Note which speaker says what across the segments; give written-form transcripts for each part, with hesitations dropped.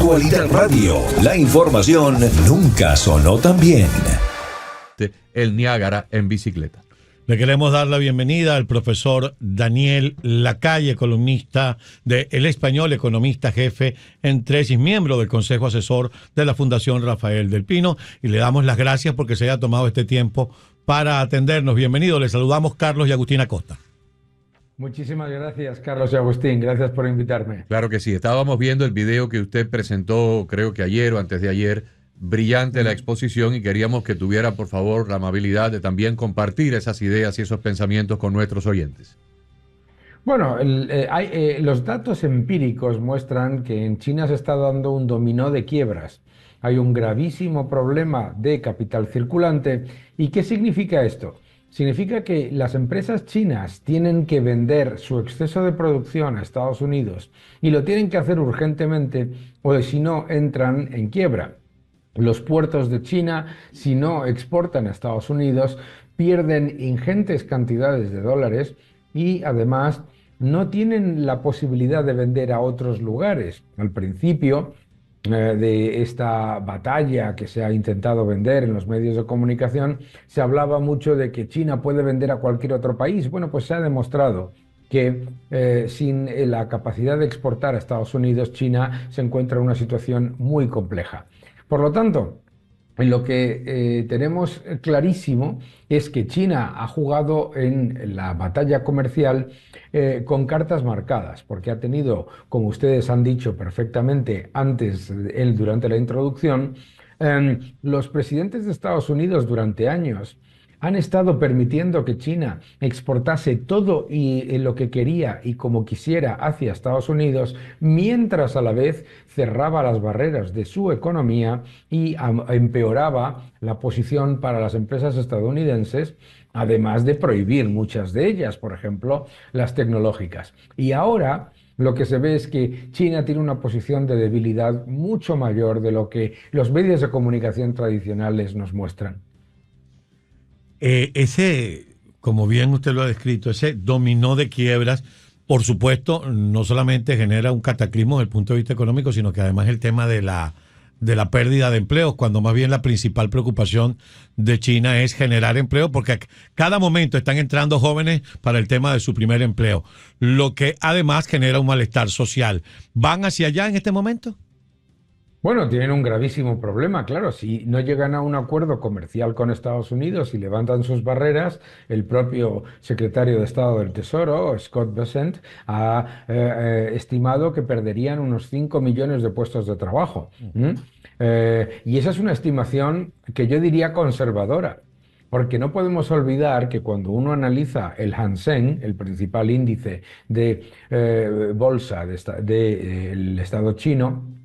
Speaker 1: Actualidad Radio. La información nunca sonó tan bien.
Speaker 2: El Niágara en bicicleta.
Speaker 3: Le queremos dar la bienvenida al profesor Daniel Lacalle, columnista de El Español, economista jefe en Tresis, miembro del Consejo Asesor de la Fundación Rafael del Pino, y le damos las gracias porque se haya tomado este tiempo para atendernos. Bienvenido, le saludamos Carlos y Agustín Acosta.
Speaker 4: Muchísimas gracias, Carlos y Agustín. Gracias por invitarme.
Speaker 2: Claro que sí. Estábamos viendo el video que usted presentó, creo que ayer o antes de ayer. Brillante la exposición y queríamos que tuviera, por favor, la amabilidad de también compartir esas ideas y esos pensamientos con nuestros oyentes.
Speaker 4: Bueno, los datos empíricos muestran que en China se está dando un dominó de quiebras. Hay un gravísimo problema de capital circulante. ¿Y qué significa esto? Significa que las empresas chinas tienen que vender su exceso de producción a Estados Unidos y lo tienen que hacer urgentemente o si no entran en quiebra. Los puertos de China, si no exportan a Estados Unidos, pierden ingentes cantidades de dólares y además no tienen la posibilidad de vender a otros lugares. Al principio de esta batalla que se ha intentado vender en los medios de comunicación, se hablaba mucho de que China puede vender a cualquier otro país. Bueno, pues se ha demostrado que sin la capacidad de exportar a Estados Unidos, China se encuentra en una situación muy compleja. Por lo tanto, lo que tenemos clarísimo es que China ha jugado en la batalla comercial con cartas marcadas, porque ha tenido, como ustedes han dicho perfectamente antes, durante la introducción, los presidentes de Estados Unidos durante años han estado permitiendo que China exportase todo lo que quería y como quisiera hacia Estados Unidos, mientras a la vez cerraba las barreras de su economía y empeoraba la posición para las empresas estadounidenses, además de prohibir muchas de ellas, por ejemplo, las tecnológicas. Y ahora lo que se ve es que China tiene una posición de debilidad mucho mayor de lo que los medios de comunicación tradicionales nos muestran.
Speaker 3: Como bien usted lo ha descrito, ese dominó de quiebras, por supuesto, no solamente genera un cataclismo desde el punto de vista económico, sino que además el tema de la pérdida de empleos, cuando más bien la principal preocupación de China es generar empleo, porque a cada momento están entrando jóvenes para el tema de su primer empleo, lo que además genera un malestar social. ¿Van hacia allá en este momento?
Speaker 4: Bueno, tienen un gravísimo problema, claro. Si no llegan a un acuerdo comercial con Estados Unidos y levantan sus barreras, el propio secretario de Estado del Tesoro, Scott Bessent, ha estimado que perderían unos 5 millones de puestos de trabajo. Y esa es una estimación que yo diría conservadora. Porque no podemos olvidar que cuando uno analiza el Hang Seng, el principal índice de bolsa del Estado chino,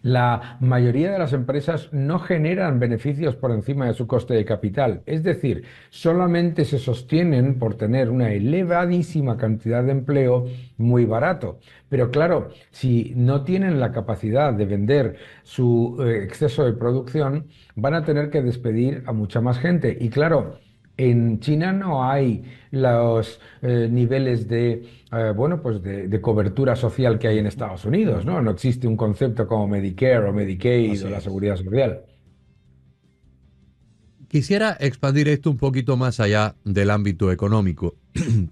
Speaker 4: la mayoría de las empresas no generan beneficios por encima de su coste de capital. Es decir, solamente se sostienen por tener una elevadísima cantidad de empleo muy barato. Pero claro, si no tienen la capacidad de vender su exceso de producción, van a tener que despedir a mucha más gente. Y claro, en China no hay los niveles de cobertura social que hay en Estados Unidos, ¿no? No existe un concepto como Medicare o Medicaid o la Seguridad Social.
Speaker 2: Quisiera expandir esto un poquito más allá del ámbito económico,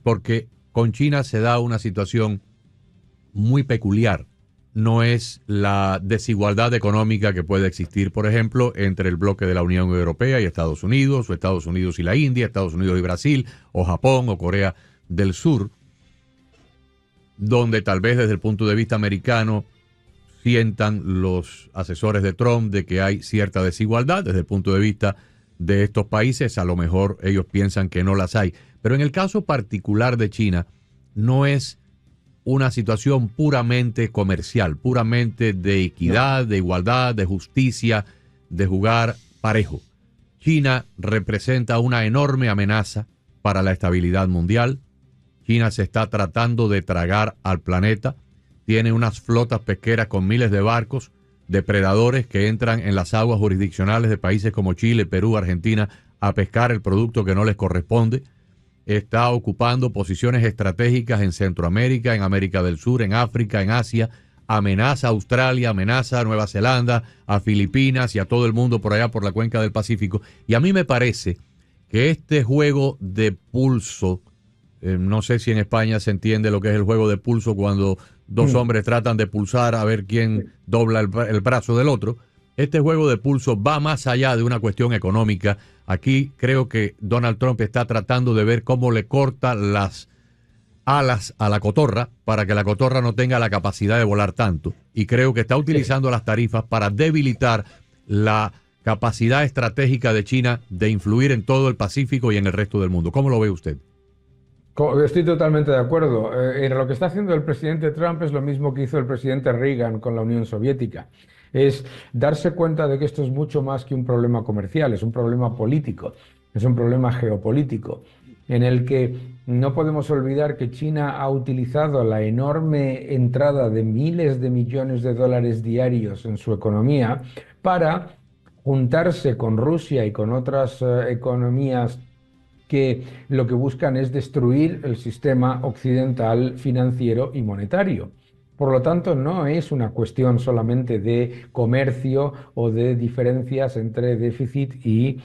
Speaker 2: porque con China se da una situación muy peculiar. No es la desigualdad económica que puede existir, por ejemplo, entre el bloque de la Unión Europea y Estados Unidos, o Estados Unidos y la India, Estados Unidos y Brasil, o Japón, o Corea del Sur, donde tal vez desde el punto de vista americano sientan los asesores de Trump de que hay cierta desigualdad. Desde el punto de vista de estos países, a lo mejor ellos piensan que no las hay. Pero en el caso particular de China, no es una situación puramente comercial, puramente de equidad, de igualdad, de justicia, de jugar parejo. China representa una enorme amenaza para la estabilidad mundial. China se está tratando de tragar al planeta. Tiene unas flotas pesqueras con miles de barcos, depredadores que entran en las aguas jurisdiccionales de países como Chile, Perú, Argentina, a pescar el producto que no les corresponde. Está ocupando posiciones estratégicas en Centroamérica, en América del Sur, en África, en Asia, amenaza a Australia, amenaza a Nueva Zelanda, a Filipinas y a todo el mundo por allá por la cuenca del Pacífico. Y a mí me parece que este juego de pulso, no sé si en España se entiende lo que es el juego de pulso cuando dos hombres tratan de pulsar a ver quién dobla el brazo del otro. Este juego de pulso va más allá de una cuestión económica. Aquí creo que Donald Trump está tratando de ver cómo le corta las alas a la cotorra para que la cotorra no tenga la capacidad de volar tanto. Y creo que está utilizando las tarifas para debilitar la capacidad estratégica de China de influir en todo el Pacífico y en el resto del mundo. ¿Cómo lo ve usted?
Speaker 4: Estoy totalmente de acuerdo. Lo que está haciendo el presidente Trump es lo mismo que hizo el presidente Reagan con la Unión Soviética. Es darse cuenta de que esto es mucho más que un problema comercial, es un problema político, es un problema geopolítico, en el que no podemos olvidar que China ha utilizado la enorme entrada de miles de millones de dólares diarios en su economía para juntarse con Rusia y con otras economías que lo que buscan es destruir el sistema occidental financiero y monetario. Por lo tanto, no es una cuestión solamente de comercio o de diferencias entre déficit y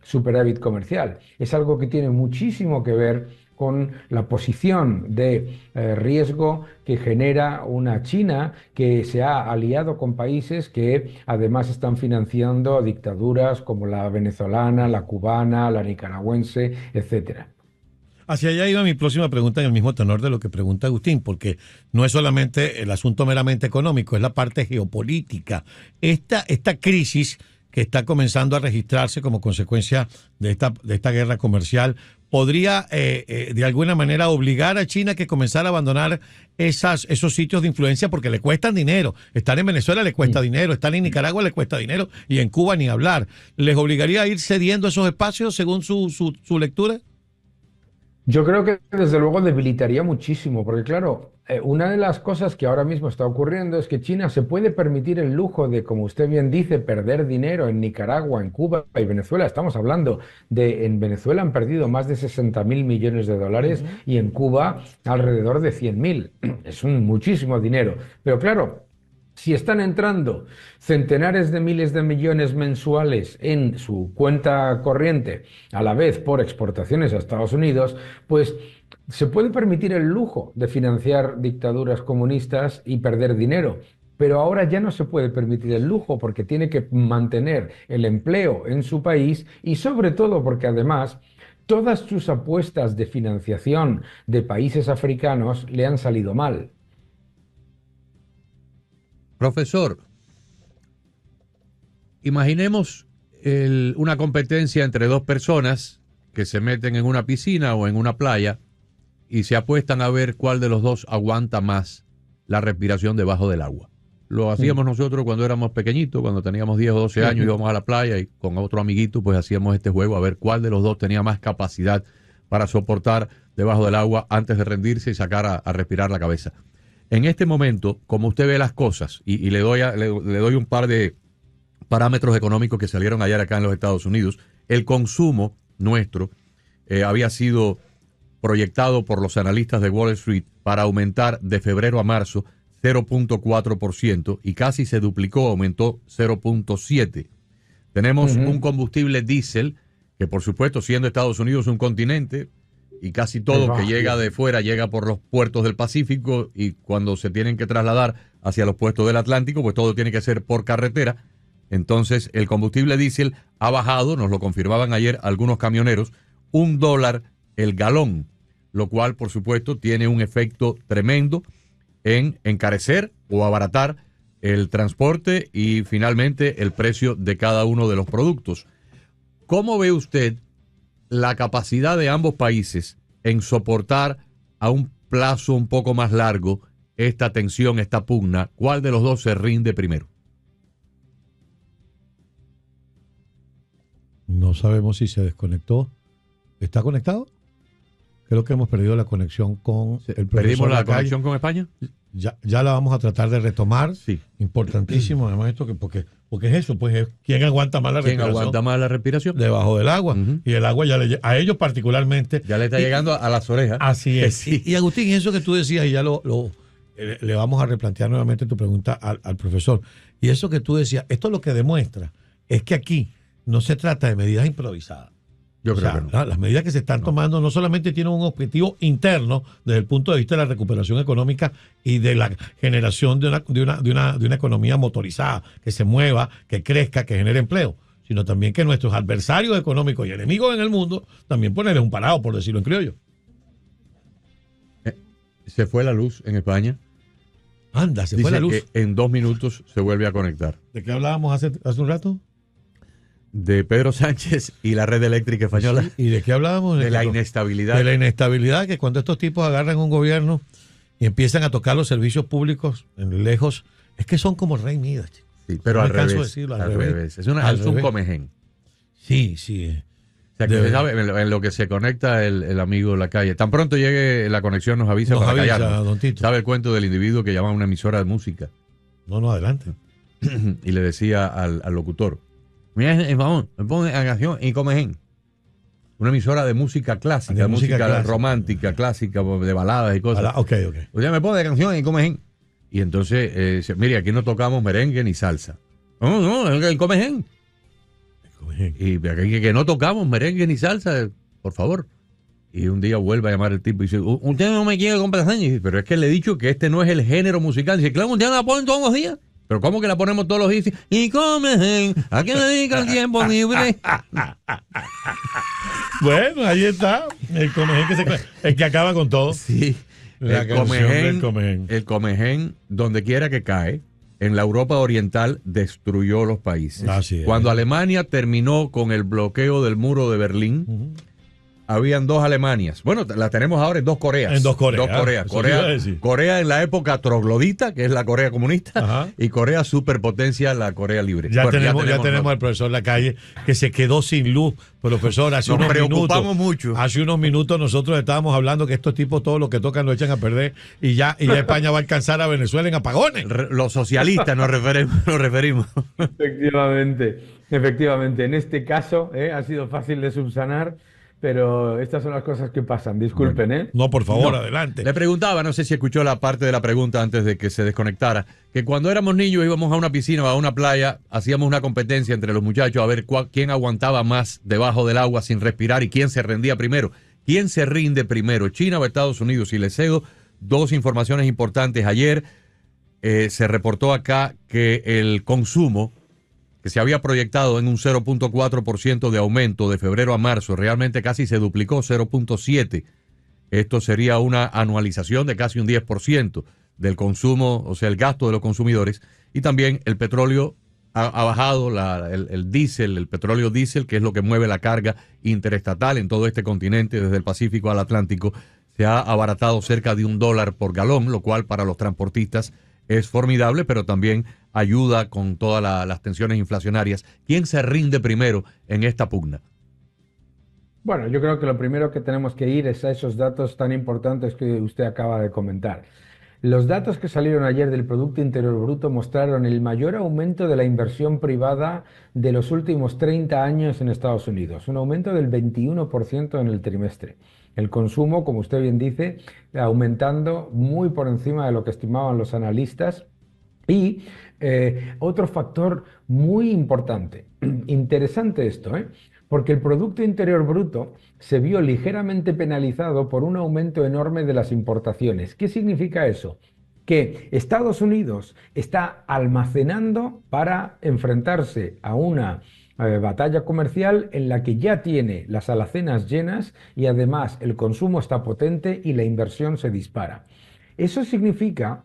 Speaker 4: superávit comercial. Es algo que tiene muchísimo que ver con la posición de riesgo que genera una China que se ha aliado con países que además están financiando dictaduras como la venezolana, la cubana, la nicaragüense, etcétera.
Speaker 3: Hacia allá iba mi próxima pregunta en el mismo tenor de lo que pregunta Agustín, porque no es solamente el asunto meramente económico, es la parte geopolítica. Esta crisis que está comenzando a registrarse como consecuencia de esta guerra comercial, ¿podría de alguna manera obligar a China a que comenzara a abandonar esos sitios de influencia porque le cuestan dinero? Estar en Venezuela le cuesta dinero, estar en Nicaragua le cuesta dinero y en Cuba ni hablar. ¿Les obligaría a ir cediendo esos espacios según su lectura?
Speaker 4: Yo creo que desde luego debilitaría muchísimo, porque claro, una de las cosas que ahora mismo está ocurriendo es que China se puede permitir el lujo de, como usted bien dice, perder dinero en Nicaragua, en Cuba y Venezuela. Estamos hablando en Venezuela han perdido más de 60.000 millones de dólares y en Cuba alrededor de 100.000. Es muchísimo dinero. Pero claro, si están entrando centenares de miles de millones mensuales en su cuenta corriente, a la vez por exportaciones a Estados Unidos, pues se puede permitir el lujo de financiar dictaduras comunistas y perder dinero. Pero ahora ya no se puede permitir el lujo porque tiene que mantener el empleo en su país y sobre todo porque además todas sus apuestas de financiación de países africanos le han salido mal.
Speaker 2: Profesor, imaginemos una competencia entre dos personas que se meten en una piscina o en una playa y se apuestan a ver cuál de los dos aguanta más la respiración debajo del agua. Lo hacíamos nosotros cuando éramos pequeñitos, cuando teníamos 10 o 12 años, íbamos a la playa y con otro amiguito pues hacíamos este juego a ver cuál de los dos tenía más capacidad para soportar debajo del agua antes de rendirse y sacar a respirar la cabeza. En este momento, como usted ve las cosas, y le doy un par de parámetros económicos que salieron ayer acá en los Estados Unidos, el consumo nuestro había sido proyectado por los analistas de Wall Street para aumentar de febrero a marzo 0.4% y casi se duplicó, aumentó 0.7%. Tenemos un combustible diésel que, por supuesto, siendo Estados Unidos un continente, y casi todo que llega de fuera llega por los puertos del Pacífico y cuando se tienen que trasladar hacia los puertos del Atlántico, pues todo tiene que ser por carretera. Entonces el combustible diésel ha bajado, nos lo confirmaban ayer algunos camioneros, $1 el galón, lo cual por supuesto tiene un efecto tremendo en encarecer o abaratar el transporte y finalmente el precio de cada uno de los productos. ¿Cómo ve usted la capacidad de ambos países en soportar a un plazo un poco más largo esta tensión, esta pugna? ¿Cuál de los dos se rinde primero?
Speaker 3: No sabemos si se desconectó. ¿Está conectado? Creo que hemos perdido la conexión con el profesor.
Speaker 2: ¿Perdimos la conexión con España?
Speaker 3: Ya la vamos a tratar de retomar. Sí. Importantísimo, además, esto porque es eso, pues es quién aguanta más la respiración.
Speaker 2: ¿Quién aguanta más la respiración?
Speaker 3: Debajo del agua. Y el agua a ellos particularmente.
Speaker 2: Ya le está llegando a las orejas.
Speaker 3: Así es.
Speaker 2: Sí.
Speaker 3: Y Agustín, eso que tú decías, y ya le vamos a replantear nuevamente tu pregunta al profesor. Y eso que tú decías, esto lo que demuestra es que aquí no se trata de medidas improvisadas.
Speaker 2: Yo creo
Speaker 3: O sea,
Speaker 2: que no.
Speaker 3: las medidas que se están tomando no solamente tienen un objetivo interno desde el punto de vista de la recuperación económica y de la generación de una economía motorizada, que se mueva, que crezca, que genere empleo, sino también que nuestros adversarios económicos y enemigos en el mundo también ponerles un parado, por decirlo en criollo.
Speaker 2: Se fue la luz en España.
Speaker 3: Anda, se fue
Speaker 2: Dice
Speaker 3: la luz.
Speaker 2: que en 2 minutos se vuelve a conectar.
Speaker 3: ¿De qué hablábamos hace un rato?
Speaker 2: De Pedro Sánchez y la red eléctrica española.
Speaker 3: Sí, ¿y de qué hablábamos?
Speaker 2: De la inestabilidad.
Speaker 3: De la inestabilidad, que cuando estos tipos agarran un gobierno y empiezan a tocar los servicios públicos en lejos, es que son como Rey Midas, chicos.
Speaker 2: Sí, pero
Speaker 3: No
Speaker 2: al
Speaker 3: me canso de
Speaker 2: revés.
Speaker 3: decirlo,
Speaker 2: Al revés. Es un
Speaker 3: revés.
Speaker 2: comején.
Speaker 3: Sí, sí.
Speaker 2: O sea, que
Speaker 3: De
Speaker 2: se
Speaker 3: verdad.
Speaker 2: sabe, en lo que se conecta el amigo de la calle. Tan pronto llegue la conexión nos avisa
Speaker 3: Nos
Speaker 2: para
Speaker 3: avisa,
Speaker 2: callarnos.
Speaker 3: don Tito.
Speaker 2: Sabe el cuento del individuo que llama a una emisora de música
Speaker 3: No, adelante.
Speaker 2: y le decía al locutor, mira, vamos, me pone la canción y comején. Una emisora de música clásica,
Speaker 3: De
Speaker 2: de
Speaker 3: música
Speaker 2: música
Speaker 3: clásica.
Speaker 2: romántica, clásica, de baladas y cosas.
Speaker 3: Ok.
Speaker 2: Usted me pone la canción y comején. Y entonces, dice, mire, aquí no tocamos merengue ni salsa. No, el comején. Y aquí que no tocamos merengue ni salsa, por favor. Y un día vuelve a llamar el tipo y dice, usted no me quiere complacer. Y dice, pero es que le he dicho que este no es el género musical. Dice, claro, usted la ponen todos los días. Pero ¿cómo que la ponemos todos los días? Y comején, ¿a qué le dedica el tiempo libre?
Speaker 3: Bueno, ahí está. El comején el que acaba con todo.
Speaker 2: Sí.
Speaker 3: La canción del comején.
Speaker 2: El comején, donde quiera que cae, en la Europa Oriental destruyó los países.
Speaker 3: Así es.
Speaker 2: Cuando Alemania terminó con el bloqueo del muro de Berlín, habían 2 Alemanias. Bueno, las tenemos ahora en 2 Coreas.
Speaker 3: En 2 Coreas.
Speaker 2: 2 Coreas.
Speaker 3: Eso te iba a decir.
Speaker 2: Corea en la época troglodita, que es la Corea comunista,
Speaker 3: Ajá.
Speaker 2: y Corea superpotencia, la Corea libre.
Speaker 3: Ya
Speaker 2: Bueno,
Speaker 3: tenemos al profesor Lacalle, que se quedó sin luz. Profesor, hace
Speaker 2: Nos
Speaker 3: unos
Speaker 2: preocupamos
Speaker 3: minutos.
Speaker 2: mucho.
Speaker 3: Hace unos minutos nosotros estábamos hablando que estos tipos todo lo que tocan lo echan a perder y ya España va a alcanzar a Venezuela en apagones.
Speaker 2: Los socialistas nos referimos.
Speaker 4: Efectivamente. En este caso ha sido fácil de subsanar, pero estas son las cosas que pasan. Disculpen, ¿eh?
Speaker 3: No, por favor,
Speaker 2: No.
Speaker 3: adelante.
Speaker 2: Le preguntaba, no sé si escuchó la parte de la pregunta antes de que se desconectara, que cuando éramos niños íbamos a una piscina o a una playa, hacíamos una competencia entre los muchachos a ver quién aguantaba más debajo del agua sin respirar y quién se rendía primero. ¿Quién se rinde primero, China o Estados Unidos? Y le cedo 2 informaciones importantes. Ayer se reportó acá que el consumo, que se había proyectado en un 0.4% de aumento de febrero a marzo, realmente casi se duplicó, 0.7%. Esto sería una anualización de casi un 10% del consumo, o sea, el gasto de los consumidores. Y también el petróleo ha bajado, el diésel, el petróleo diésel, que es lo que mueve la carga interestatal en todo este continente, desde el Pacífico al Atlántico, se ha abaratado cerca de $1 por galón, lo cual para los transportistas es formidable, pero también ayuda con todas las tensiones inflacionarias. ¿Quién se rinde primero en esta pugna?
Speaker 4: Bueno, yo creo que lo primero que tenemos que ir es a esos datos tan importantes que usted acaba de comentar. Los datos que salieron ayer del Producto Interior Bruto mostraron el mayor aumento de la inversión privada de los últimos 30 años en Estados Unidos, un aumento del 21% en el trimestre. El consumo, como usted bien dice, aumentando muy por encima de lo que estimaban los analistas. Y otro factor muy importante, interesante esto, porque el Producto Interior Bruto se vio ligeramente penalizado por un aumento enorme de las importaciones. ¿Qué significa eso? Que Estados Unidos está almacenando para enfrentarse a una batalla comercial en la que ya tiene las alacenas llenas y además el consumo está potente y la inversión se dispara. Eso significa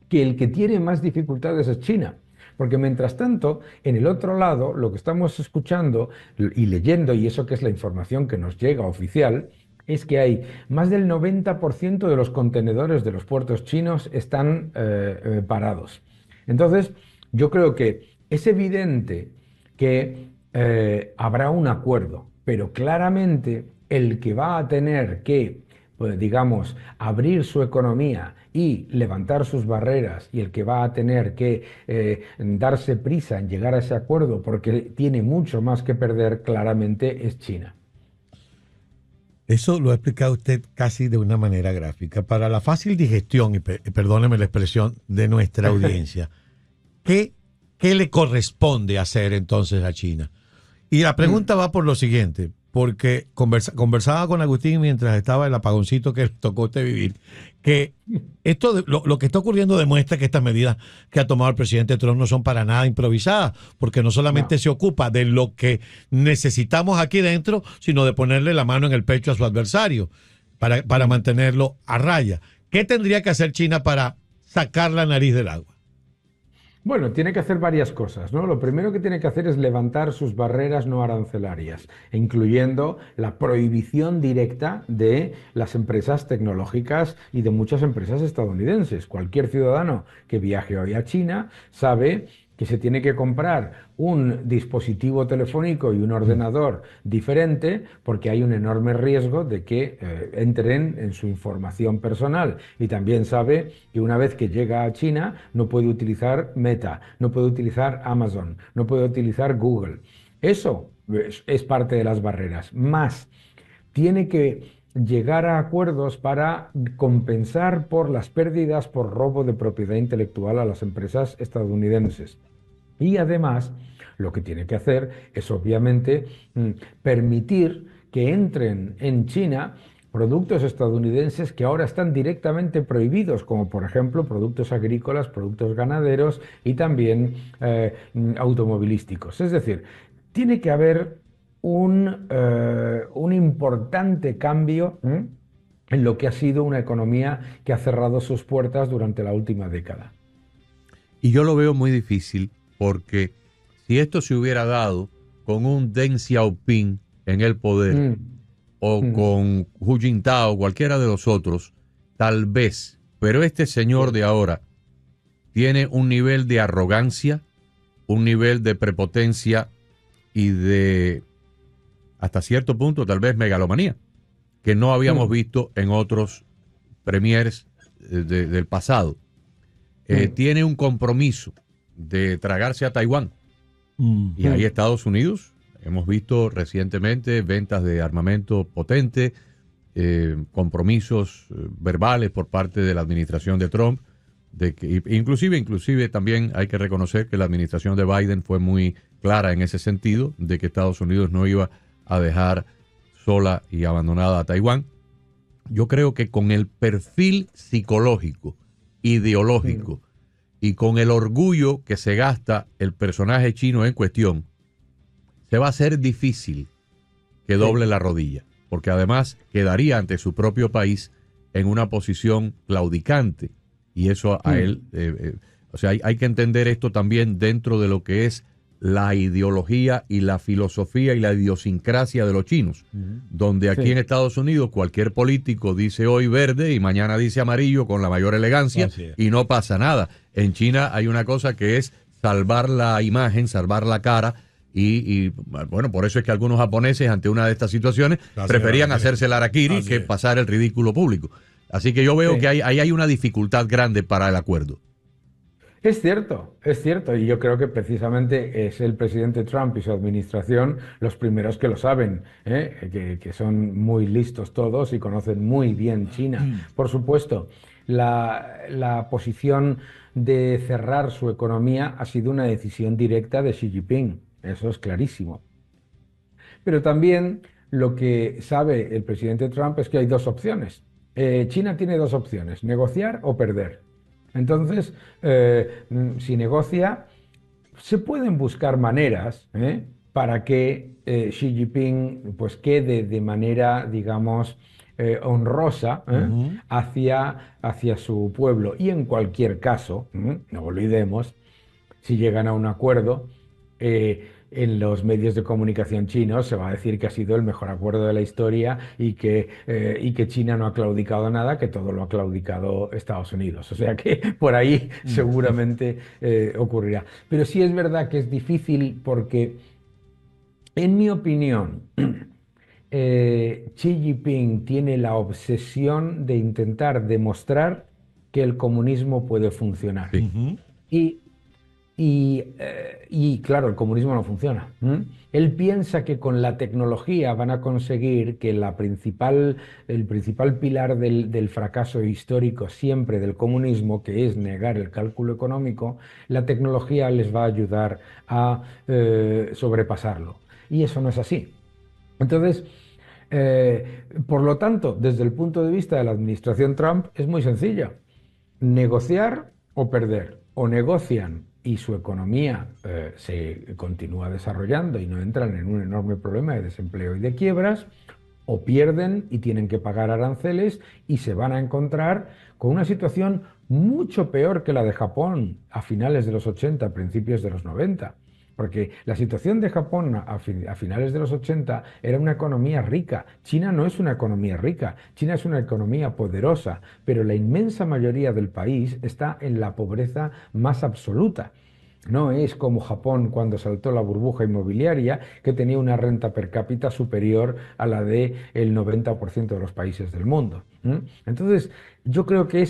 Speaker 4: que el que tiene más dificultades es China. Porque mientras tanto, en el otro lado, lo que estamos escuchando y leyendo, y eso que es la información que nos llega oficial, es que hay más del 90% de los contenedores de los puertos chinos están parados. Entonces, yo creo que es evidente que habrá un acuerdo, pero claramente el que va a tener que, pues, digamos, abrir su economía y levantar sus barreras, y el que va a tener que darse prisa en llegar a ese acuerdo porque tiene mucho más que perder, claramente es China.
Speaker 3: Eso lo ha explicado usted casi de una manera gráfica. Para la fácil digestión, y perdóneme la expresión, de nuestra audiencia, ¿qué le corresponde hacer entonces a China? Y la pregunta va por lo siguiente, porque conversaba con Agustín mientras estaba el apagoncito que tocó a usted vivir, que lo que está ocurriendo demuestra que estas medidas que ha tomado el presidente Trump no son para nada improvisadas, porque no solamente se ocupa de lo que necesitamos aquí dentro, sino de ponerle la mano en el pecho a su adversario para mantenerlo a raya. ¿Qué tendría que hacer China para sacar la nariz del agua?
Speaker 4: Bueno, tiene que hacer varias cosas, ¿no? Lo primero que tiene que hacer es levantar sus barreras no arancelarias, incluyendo la prohibición directa de las empresas tecnológicas y de muchas empresas estadounidenses. Cualquier ciudadano que viaje hoy a China sabe que se tiene que comprar un dispositivo telefónico y un ordenador diferente porque hay un enorme riesgo de que entren en su información personal. Y también sabe que una vez que llega a China no puede utilizar Meta, no puede utilizar Amazon, no puede utilizar Google. Eso es parte de las barreras. Más, tiene que llegar a acuerdos para compensar por las pérdidas por robo de propiedad intelectual a las empresas estadounidenses. Y además, lo que tiene que hacer es obviamente permitir que entren en China productos estadounidenses que ahora están directamente prohibidos, como por ejemplo productos agrícolas, productos ganaderos y también automovilísticos. Es decir, tiene que haber un importante cambio en lo que ha sido una economía que ha cerrado sus puertas durante la última década.
Speaker 2: Y yo lo veo muy difícil porque si esto se hubiera dado con un Deng Xiaoping en el poder o con Hu Jintao, cualquiera de los otros, tal vez, pero este señor de ahora tiene un nivel de arrogancia, un nivel de prepotencia y de, hasta cierto punto, tal vez megalomanía, que no habíamos visto en otros premiers del pasado. Tiene un compromiso de tragarse a Taiwán. Y ahí Estados Unidos, hemos visto recientemente ventas de armamento potente, compromisos verbales por parte de la administración de Trump, de que inclusive también hay que reconocer que la administración de Biden fue muy clara en ese sentido, de que Estados Unidos no iba a dejar sola y abandonada a Taiwán. Yo creo que con el perfil psicológico, ideológico y con el orgullo que se gasta el personaje chino en cuestión, se va a hacer difícil que doble la rodilla, porque además quedaría ante su propio país en una posición claudicante, y eso a él, o sea, hay que entender esto también dentro de lo que es la ideología y la filosofía y la idiosincrasia de los chinos, donde aquí en Estados Unidos cualquier político dice hoy verde y mañana dice amarillo con la mayor elegancia y no pasa nada. En China hay una cosa que es salvar la imagen, salvar la cara, y bueno, por eso es que algunos japoneses ante una de estas situaciones preferían hacerse el harakiri que pasar el ridículo público. Así que yo veo que ahí hay una dificultad grande para el acuerdo.
Speaker 4: Es cierto, y yo creo que precisamente es el presidente Trump y su administración los primeros que lo saben, que son muy listos todos y conocen muy bien China. Por supuesto, la posición de cerrar su economía ha sido una decisión directa de Xi Jinping, eso es clarísimo. Pero también lo que sabe el presidente Trump es que hay dos opciones. China tiene dos opciones, negociar o perder. Entonces, si negocia, se pueden buscar maneras para que Xi Jinping pues, quede de manera, digamos, honrosa hacia su pueblo. Y en cualquier caso, no olvidemos, si llegan a un acuerdo, en los medios de comunicación chinos se va a decir que ha sido el mejor acuerdo de la historia y que China no ha claudicado nada, que todo lo ha claudicado Estados Unidos. O sea que por ahí seguramente ocurrirá. Pero sí es verdad que es difícil porque, en mi opinión, Xi Jinping tiene la obsesión de intentar demostrar que el comunismo puede funcionar. Y Y claro, el comunismo no funciona. Él piensa que con la tecnología van a conseguir que el principal pilar del fracaso histórico siempre del comunismo, que es negar el cálculo económico, la tecnología les va a ayudar a sobrepasarlo. Y eso no es así. Entonces, por lo tanto, desde el punto de vista de la administración Trump, es muy sencilla. Negociar o perder. O negocian y su economía se continúa desarrollando y no entran en un enorme problema de desempleo y de quiebras, o pierden y tienen que pagar aranceles y se van a encontrar con una situación mucho peor que la de Japón a finales de los 80, principios de los 90. Porque la situación de Japón a finales de los 80 era una economía rica. China no es una economía rica, China es una economía poderosa, pero la inmensa mayoría del país está en la pobreza más absoluta. No es como Japón cuando saltó la burbuja inmobiliaria, que tenía una renta per cápita superior a la del 90% de los países del mundo. Entonces, yo creo que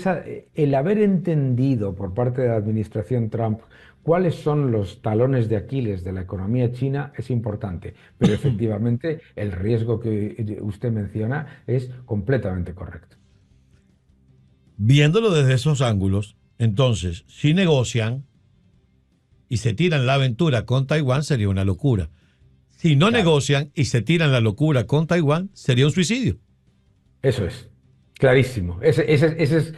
Speaker 4: el haber entendido por parte de la administración Trump cuáles son los talones de Aquiles de la economía china es importante, pero efectivamente el riesgo que usted menciona es completamente correcto.
Speaker 3: Viéndolo desde esos ángulos, entonces, si negocian y se tiran la aventura con Taiwán, sería una locura. Si no negocian y se tiran la locura con Taiwán, sería un suicidio.
Speaker 4: Eso es. Clarísimo. Ese es,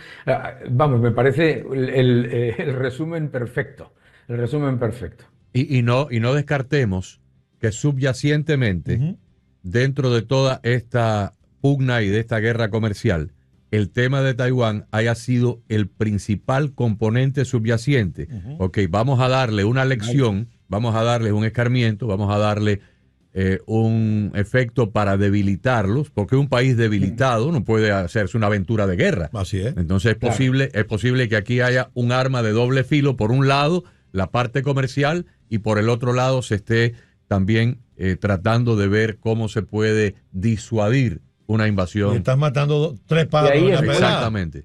Speaker 4: vamos, me parece el resumen perfecto. El resumen perfecto.
Speaker 2: Y no descartemos que subyacientemente, dentro de toda esta pugna y de esta guerra comercial, el tema de Taiwán haya sido el principal componente subyaciente. Ok, vamos a darle una lección, vamos a darle un escarmiento, vamos a darle un efecto para debilitarlos, porque un país debilitado no puede hacerse una aventura de guerra.
Speaker 3: Así es.
Speaker 2: Entonces es posible que aquí haya un arma de doble filo, por un lado la parte comercial, y por el otro lado se esté también tratando de ver cómo se puede disuadir una invasión.
Speaker 3: Y estás matando 3 pájaros
Speaker 4: de una
Speaker 3: pelada.
Speaker 2: Exactamente.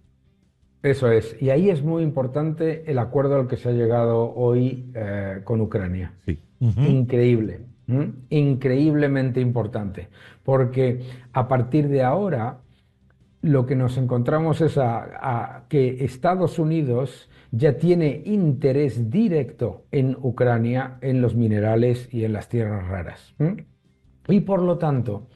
Speaker 4: Eso es. Y ahí es muy importante el acuerdo al que se ha llegado hoy con Ucrania.
Speaker 2: Sí.
Speaker 4: Increíble. Increíblemente importante. Porque a partir de ahora lo que nos encontramos es a que Estados Unidos ya tiene interés directo en Ucrania, en los minerales y en las tierras raras. Y por lo tanto,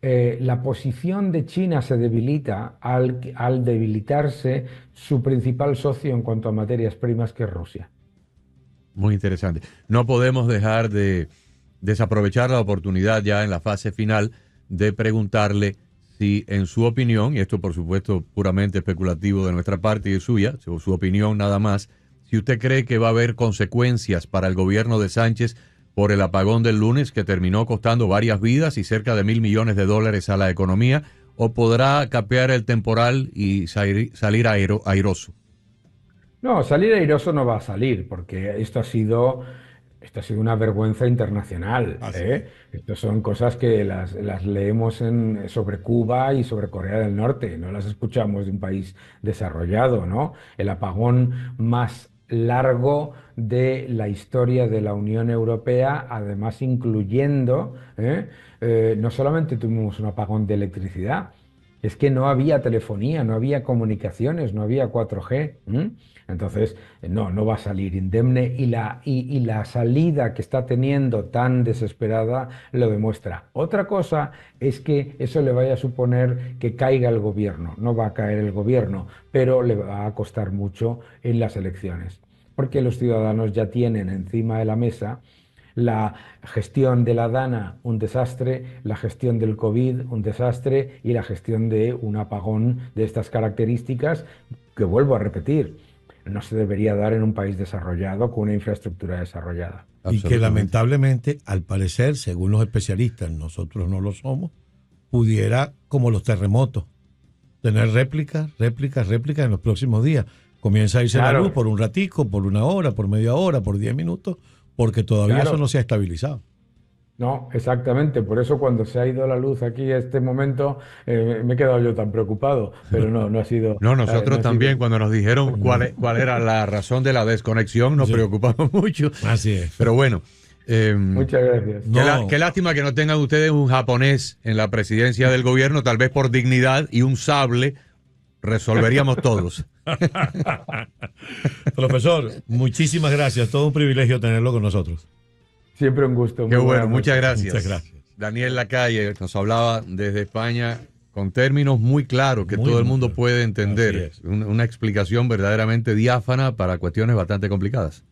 Speaker 4: la posición de China se debilita al debilitarse su principal socio en cuanto a materias primas, que es Rusia.
Speaker 2: Muy interesante. No podemos dejar de desaprovechar la oportunidad ya en la fase final de preguntarle si, en su opinión, y esto por supuesto puramente especulativo de nuestra parte y de suya, su opinión nada más, si usted cree que va a haber consecuencias para el gobierno de Sánchez por el apagón del lunes, que terminó costando varias vidas y cerca de $1.000 millones a la economía, o podrá capear el temporal y salir airoso.
Speaker 4: No, salir airoso no va a salir, porque esto ha sido una vergüenza internacional. Estas son cosas que las leemos sobre Cuba y sobre Corea del Norte, no las escuchamos de un país desarrollado, ¿no? El apagón más largo de la historia de la Unión Europea, además incluyendo, no solamente tuvimos un apagón de electricidad, es que no había telefonía, no había comunicaciones, no había 4G. Entonces, no va a salir indemne, y la salida que está teniendo tan desesperada lo demuestra. Otra cosa es que eso le vaya a suponer que caiga el gobierno. No va a caer el gobierno, pero le va a costar mucho en las elecciones, porque los ciudadanos ya tienen encima de la mesa la gestión de la Dana, un desastre; la gestión del COVID, un desastre; y la gestión de un apagón de estas características, que, vuelvo a repetir, no se debería dar en un país desarrollado con una infraestructura desarrollada.
Speaker 3: Y que lamentablemente, al parecer, según los especialistas, nosotros no lo somos, pudiera, como los terremotos, tener réplicas en los próximos días. Comienza a irse la luz por un ratico, por 1 hora, por media hora, por 10 minutos, porque todavía eso no se ha estabilizado.
Speaker 4: No, exactamente. Por eso cuando se ha ido la luz aquí a este momento, me he quedado yo tan preocupado. Pero no, no ha sido.
Speaker 2: No,
Speaker 4: No
Speaker 2: nosotros
Speaker 4: ha
Speaker 2: también,
Speaker 4: sido.
Speaker 2: cuando nos dijeron cuál era la razón de la desconexión, nos
Speaker 3: Sí.
Speaker 2: preocupamos mucho.
Speaker 3: Así es.
Speaker 2: Pero bueno,
Speaker 4: Muchas gracias.
Speaker 3: No.
Speaker 2: qué lástima que no tengan ustedes un japonés en la presidencia del gobierno, tal vez por dignidad y un sable, resolveríamos todos.
Speaker 3: Profesor, muchísimas gracias. Todo un privilegio tenerlo con nosotros.
Speaker 4: Siempre un gusto.
Speaker 2: Qué
Speaker 4: Muy
Speaker 2: bueno,
Speaker 4: buenas
Speaker 2: muchas
Speaker 4: noches.
Speaker 2: gracias.
Speaker 3: Muchas gracias.
Speaker 2: Daniel Lacalle nos hablaba desde España con términos muy claros que
Speaker 3: Muy,
Speaker 2: todo el
Speaker 3: muy
Speaker 2: mundo
Speaker 3: claro.
Speaker 2: puede entender.
Speaker 3: Así es.
Speaker 2: Una explicación verdaderamente diáfana para cuestiones bastante complicadas.